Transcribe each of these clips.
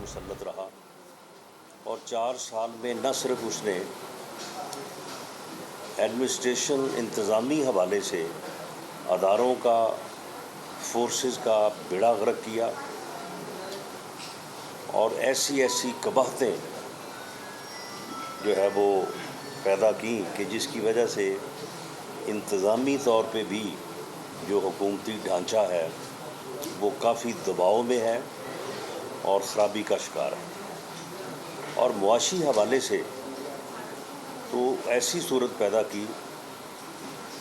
مسلط رہا اور 4 سال میں نہ صرف اس نے ایڈمنسٹریشن انتظامی حوالے سے اداروں کا فورسز کا بیڑا غرق کیا اور ایسی قباحتیں جو ہے وہ پیدا کی کہ جس کی وجہ سے انتظامی طور پہ بھی جو حکومتی ڈھانچہ ہے وہ کافی دباؤ میں ہے اور خرابی کا شکار ہے، اور معاشی حوالے سے تو ایسی صورت پیدا کی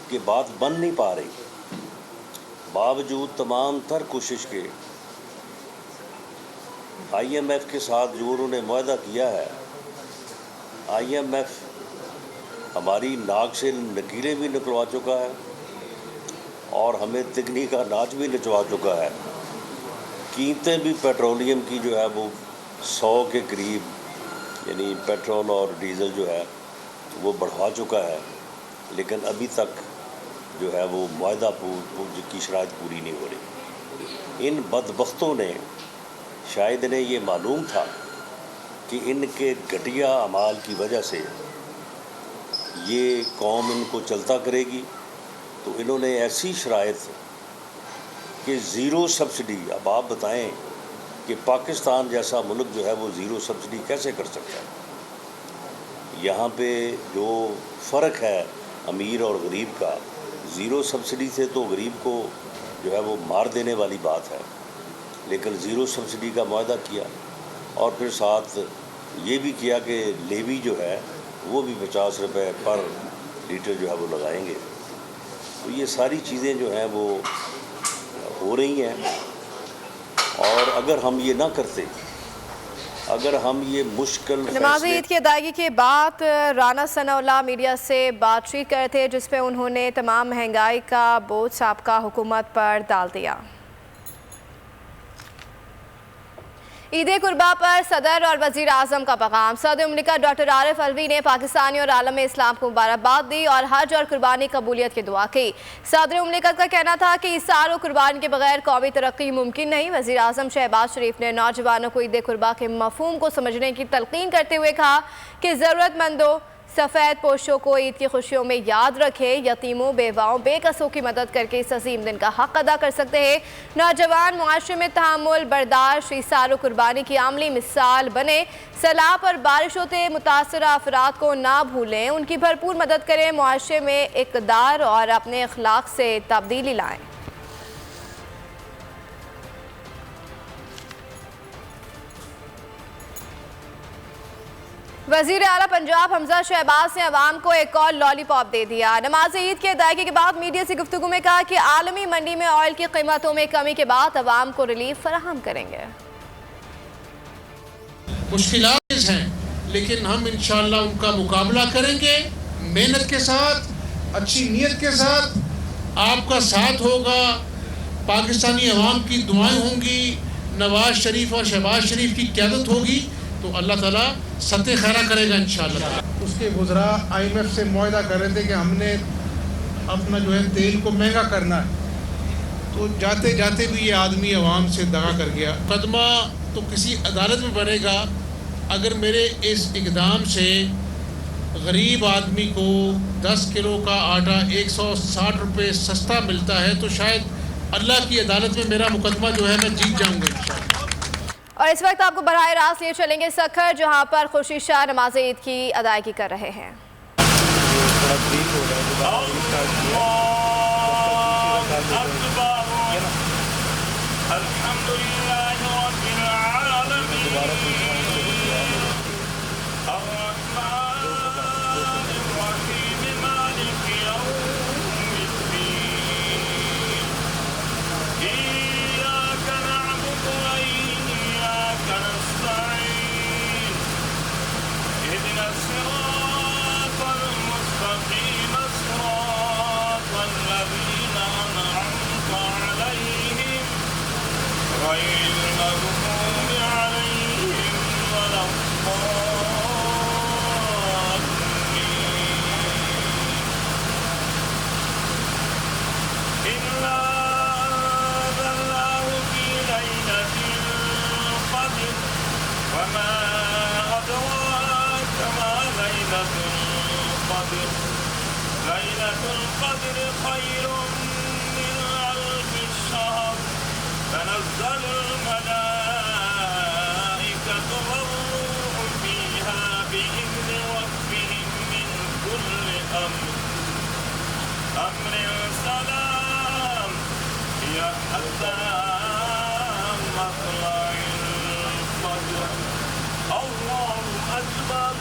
کہ بات بن نہیں پا رہی، باوجود تمام تر کوشش کے آئی ایم ایف کے ساتھ جو انہوں نے معاہدہ کیا ہے۔ آئی ایم ایف ہماری ناک سے نکیلیں بھی نکلوا چکا ہے اور ہمیں تگنی کا ناچ بھی نچوا چکا ہے، قیمتیں بھی پیٹرولیم کی جو ہے وہ 100 کے قریب یعنی پیٹرول اور ڈیزل جو ہے وہ بڑھوا چکا ہے، لیکن ابھی تک جو ہے وہ معاہدہ کی شرائط پوری نہیں ہو رہی۔ ان بدبختوں نے شاید انہیں یہ معلوم تھا کہ ان کے گھٹیا اعمال کی وجہ سے یہ قوم ان کو چلتا کرے گی، تو انہوں نے ایسی شرائط کہ زیرو سبسڈی، اب آپ بتائیں کہ پاکستان جیسا ملک جو ہے وہ زیرو سبسڈی کیسے کر سکتا ہے؟ یہاں پہ جو فرق ہے امیر اور غریب کا، زیرو سبسڈی سے تو غریب کو جو ہے وہ مار دینے والی بات ہے، لیکن زیرو سبسڈی کا معاہدہ کیا اور پھر ساتھ یہ بھی کیا کہ لیوی جو ہے وہ بھی 50 روپے پر لیٹر جو ہے وہ لگائیں گے۔ تو یہ ساری چیزیں جو ہیں وہ ہو رہی ہیں، اور اگر ہم یہ نہ کرتے، اگر ہم یہ مشکل نماز عید کی ادائیگی کے بعد رانا ثناء اللہ میڈیا سے بات چیت کر رہے تھے، جس پہ انہوں نے تمام مہنگائی کا بوجھ سابقہ حکومت پر ڈال دیا۔ عید قربا پر صدر اور وزیر اعظم کا پیغام۔ صدر مملکت ڈاکٹر عارف علوی نے پاکستانی اور عالم اسلام کو مبارکباد دی اور حج اور قربانی قبولیت کی دعا کی۔ صدر مملکت کا کہنا تھا کہ ایثار و قربانی کے بغیر قومی ترقی ممکن نہیں۔ وزیر اعظم شہباز شریف نے نوجوانوں کو عید قربا کے مفہوم کو سمجھنے کی تلقین کرتے ہوئے کہا کہ ضرورت مندوں سفید پوشوں کو عید کی خوشیوں میں یاد رکھے، یتیموں، بیواؤں، بے کسوں کی مدد کر کے اس عظیم دن کا حق ادا کر سکتے ہیں۔ نوجوان معاشرے میں تحمل، برداشت، ایثار و قربانی کی عملی مثال بنے۔ سیلاب اور بارشوں سے متاثرہ افراد کو نہ بھولیں، ان کی بھرپور مدد کریں، معاشرے میں اقدار اور اپنے اخلاق سے تبدیلی لائیں۔ وزیر اعلیٰ پنجاب حمزہ شہباز نے عوام کو ایک اور لالی پاپ دے دیا۔ نماز عید کی ادائیگی کے بعد میڈیا سے گفتگو میں کہا کہ عالمی منڈی میں آئل کی قیمتوں میں کمی کے بعد عوام کو ریلیف فراہم کریں گے۔ مشکلات ہیں لیکن ہم انشاءاللہ ان کا مقابلہ کریں گے، محنت کے ساتھ، اچھی نیت کے ساتھ۔ آپ کا ساتھ ہوگا، پاکستانی عوام کی دعائیں ہوں گی، نواز شریف اور شہباز شریف کی قیادت ہوگی، تو اللہ تعالیٰ ستِ خیرہ کرے گا انشاءاللہ۔ اس کے وزراء آئی ایم ایف سے معاہدہ کر رہے تھے کہ ہم نے اپنا جو ہے تیل کو مہنگا کرنا ہے، تو جاتے جاتے بھی یہ آدمی عوام سے دغا کر گیا۔ مقدمہ تو کسی عدالت میں بنے گا۔ اگر میرے اس اقدام سے غریب آدمی کو 10 کلو کا آٹا 160 روپے سستا ملتا ہے تو شاید اللہ کی عدالت میں میرا مقدمہ جو ہے میں جیت جاؤں گا انشاءاللہ۔ اور اس وقت آپ کو براہ راست لے چلیں گے سکھر، جہاں پر خوشی شاہ نماز عید کی ادائیگی کر رہے ہیں۔ القدر خير من ألف الشهر تنزل الملائكة والروح فيها بإذن ربهم من كل أمر سلام هي حتى مطلع الفجر الله أكبر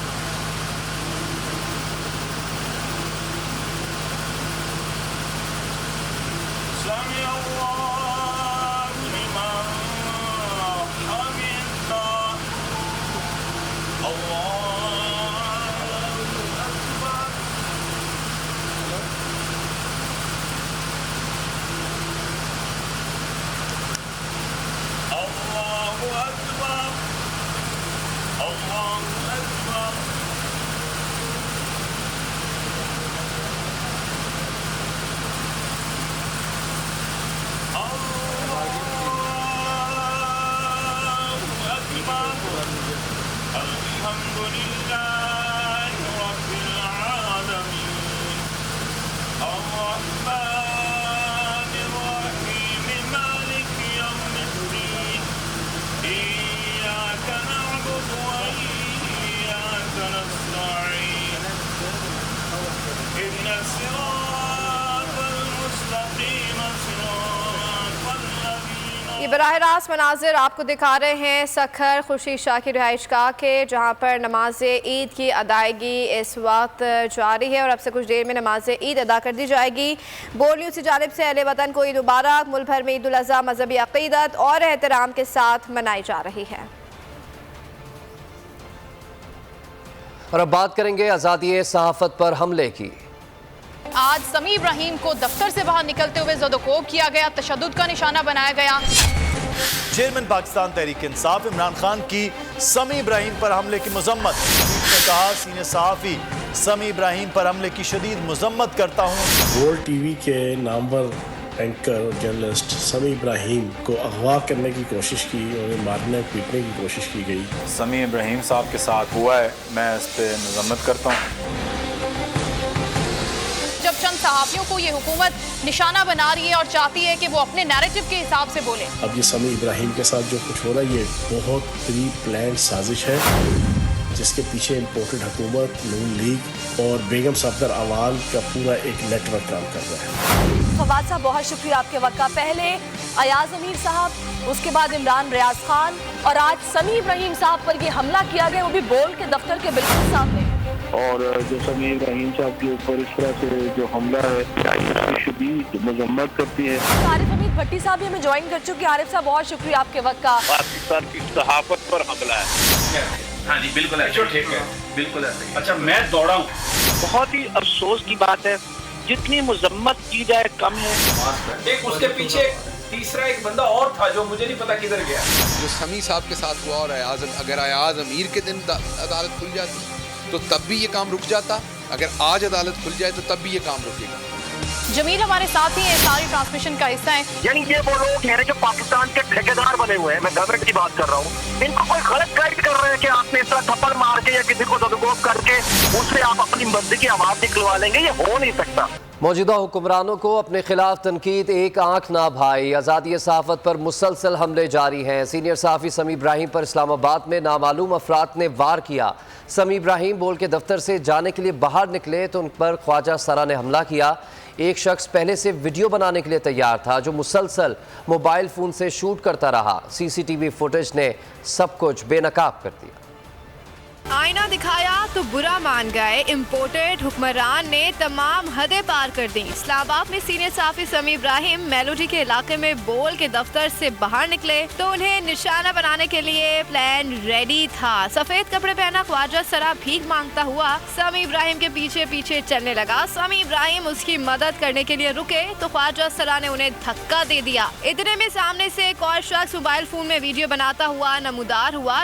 سمع الله لمن حمده الله أكبر الله أكبر الله أكبر الحمد لله رب العالمين الرحمن الرحيم مالك يوم الدين إياك نعبد وإياك نستعين إن الصراط المستقيم صراط الذين یہ براہ راست مناظر آپ کو دکھا رہے ہیں سکھر خورشید شاہ کی رہائش گاہ کے، جہاں پر نماز عید کی ادائیگی اس وقت جاری ہے اور اب سے کچھ دیر میں نماز عید ادا کر دی جائے گی۔ بول نیوز کی جانب سے اہل وطن کو عید مبارک۔ ملک بھر میں عید الاضحیٰ مذہبی عقیدت اور احترام کے ساتھ منائی جا رہی ہے۔ اور اب بات کریں گے آزادی صحافت پر حملے کی۔ آج سمیع ابراہیم کو دفتر سے باہر نکلتے ہوئے زد و کوب کیا گیا، تشدد کا نشانہ بنایا گیا۔ چیئرمین پاکستان تحریک انصاف عمران خان کی سمیع ابراہیم پر حملے کی مذمت۔ نے کہا سینئر صحافی سمیع ابراہیم پر حملے کی شدید مذمت کرتا ہوں۔ ورلڈ ٹی وی کے نامور اینکر اور جرنلسٹ سمیع ابراہیم کو اغوا کرنے کی کوشش کی اور مارنے پیٹنے کی کوشش کی گئی۔ سمیع ابراہیم صاحب کے ساتھ ہوا ہے، میں اس پہ مذمت کرتا ہوں۔ جب چند صحافیوں کو یہ حکومت نشانہ بنا رہی ہے اور چاہتی ہے کہ وہ اپنے نیریٹو کے حساب سے بولیں۔ اب یہ سمیع ابراہیم کے ساتھ جو کچھ ہو رہا ہے یہ بہت پری پلانڈ سازش ہے، جس کے پیچھے امپورٹڈ حکومت، نون لیگ اور بیگم صفدر اعوان کا پورا ایک نیٹ ورک کام کر رہا ہے۔ فواد صاحب بہت شکریہ آپ کے وقت کا۔ پہلے ایاز امیر صاحب، اس کے بعد عمران ریاض خان اور آج سمیع ابراہیم صاحب پر یہ حملہ کیا گیا، وہ بھی بول کے دفتر کے بالکل سامنے۔ اور جو سمیع ابراہیم صاحب کے اوپر اس طرح سے جو حملہ ہے شدید مذمت کرتی ہے۔ عارف حمید بھٹی صاحب بھی ہمیں جوائن کر چکے ہیں۔ عارف صاحب بہت شکریہ آپ کے وقت کا۔ پاکستان کی صحافت پر حملہ ہے۔ ہاں جی بالکل ایسا ٹھیک ہے، بالکل ایسا۔ اچھا میں دوڑا ہوں۔ بہت ہی افسوس کی بات ہے، جتنی مذمت کی جائے کم ہے۔ ایک اس کے پیچھے تیسرا ایک بندہ اور تھا جو مجھے نہیں پتا کدھر گیا۔ جو سمیع صاحب کے ساتھ ہوا اور اگر ایاز امیر کے دن عدالت کھل جاتی تو تب بھی یہ کام رک جاتا، اگر آج عدالت کھل جائے تو تب بھی یہ کام رکے گا۔ جمیل ہمارے ساتھ ہی ہیں، ساری ٹرانسمیشن کا حصہ ہیں۔ یعنی یہ وہ لوگ ہیں جو پاکستان کے ٹھیکیدار بنے ہوئے ہیں، میں گورنمنٹ کی بات کر رہا ہوں، ان کو کوئی غلط گائیڈ کر رہے ہیں کہ آپ نے اس طرح تھپڑ مار کے یا کسی کو زدوکوب کر کے اس سے آپ اپنی مرضی کی آواز نکلوا لیں گے، یہ ہو نہیں سکتا۔ موجودہ حکمرانوں کو اپنے خلاف تنقید ایک آنکھ نہ بھائی۔ آزادی صحافت پر مسلسل حملے جاری ہیں۔ سینئر صحافی سمیع ابراہیم پر اسلام آباد میں نامعلوم افراد نے وار کیا۔ سمیع ابراہیم بول کے دفتر سے جانے کے لیے باہر نکلے تو ان پر خواجہ سرا نے حملہ کیا۔ ایک شخص پہلے سے ویڈیو بنانے کے لیے تیار تھا جو مسلسل موبائل فون سے شوٹ کرتا رہا۔ سی سی ٹی وی فوٹیج نے سب کچھ بے نقاب کر دیا۔ آئینہ دکھایا تو برا مان گئے، امپورٹڈ حکمران نے تمام حدیں پار کر دیں۔ اسلام آباد میں سینئر صحافی سمیع ابراہیم میلوڈی کے علاقے میں بول کے دفتر سے باہر نکلے تو انہیں نشانہ بنانے کے لیے پلان ریڈی تھا۔ سفید کپڑے پہنا خواجہ سرا بھیک مانگتا ہوا سمیع ابراہیم کے پیچھے پیچھے چلنے لگا۔ سمیع ابراہیم اس کی مدد کرنے کے لیے رکے تو خواجہ سرا نے انہیں دھکا دے دیا۔ اتنے میں سامنے سے ایک اور شخص موبائل فون میں ویڈیو بناتا ہوا نمودار ہوا،